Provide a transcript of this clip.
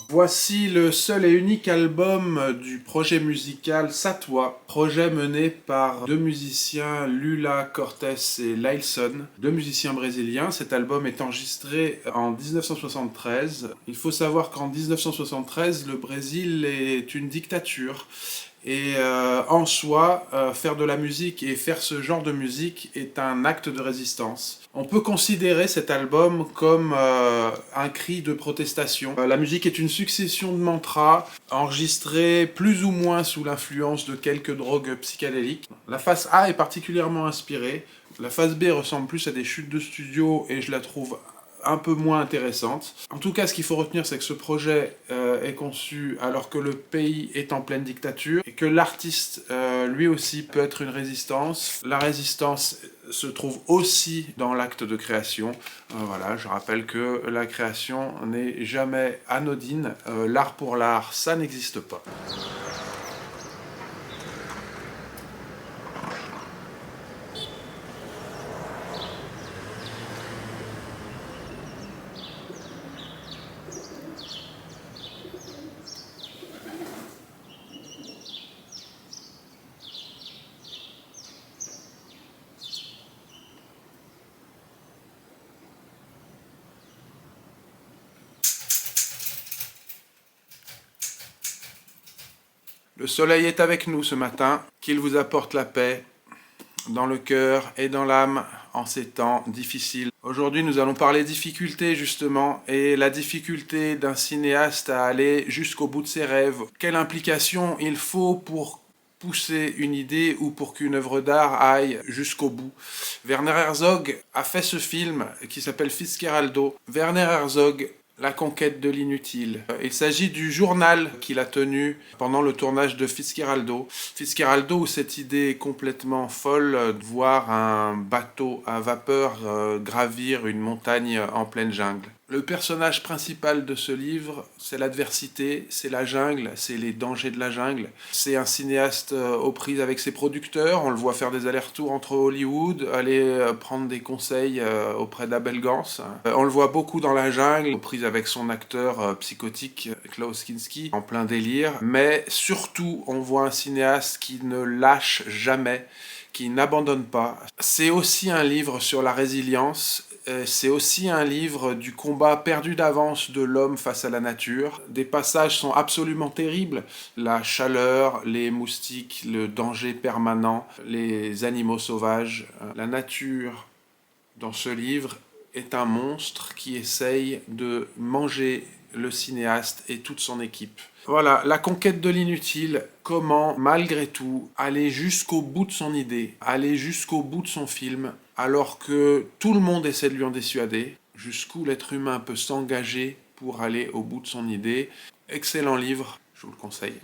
Voici le seul et unique album du projet musical Satwa, projet mené par deux musiciens, Lula Cortés et Lailson, deux musiciens brésiliens. Cet album est enregistré en 1973. Il faut savoir qu'en 1973, le Brésil est une dictature. Et en soi, faire de la musique et faire ce genre de musique est un acte de résistance. On peut considérer cet album comme un cri de protestation. La musique est une succession de mantras enregistrés plus ou moins sous l'influence de quelques drogues psychédéliques. La face A est particulièrement inspirée. La face B ressemble plus à des chutes de studio et je la trouve un peu moins intéressante. En tout cas, ce qu'il faut retenir, c'est que ce projet est conçu alors que le pays est en pleine dictature et que l'artiste, lui aussi, peut être une résistance. La résistance se trouve aussi dans l'acte de création. Voilà, je rappelle que la création n'est jamais anodine. L'art pour l'art, ça n'existe pas. Le soleil est avec nous ce matin, qu'il vous apporte la paix dans le cœur et dans l'âme en ces temps difficiles. Aujourd'hui, nous allons parler difficulté justement et la difficulté d'un cinéaste à aller jusqu'au bout de ses rêves. Quelle implication il faut pour pousser une idée ou pour qu'une œuvre d'art aille jusqu'au bout. Werner Herzog a fait ce film qui s'appelle Fitzcarraldo. Werner Herzog, la conquête de l'inutile. Il s'agit du journal qu'il a tenu pendant le tournage de Fitzcarraldo. Fitzcarraldo, où cette idée complètement folle de voir un bateau à vapeur gravir une montagne en pleine jungle. Le personnage principal de ce livre, c'est l'adversité, c'est la jungle, c'est les dangers de la jungle. C'est un cinéaste aux prises avec ses producteurs, on le voit faire des allers-retours entre Hollywood, aller prendre des conseils auprès d'Abel Gans. On le voit beaucoup dans la jungle, aux prises avec son acteur psychotique Klaus Kinski, en plein délire. Mais surtout, on voit un cinéaste qui ne lâche jamais, qui n'abandonne pas. C'est aussi un livre sur la résilience. C'est aussi un livre du combat perdu d'avance de l'homme face à la nature. Des passages sont absolument terribles. La chaleur, les moustiques, le danger permanent, les animaux sauvages. La nature, dans ce livre, est un monstre qui essaye de manger le cinéaste et toute son équipe. Voilà, la conquête de l'inutile, comment, malgré tout, aller jusqu'au bout de son idée, aller jusqu'au bout de son film, alors que tout le monde essaie de lui en dissuader, jusqu'où l'être humain peut s'engager pour aller au bout de son idée. Excellent livre, je vous le conseille.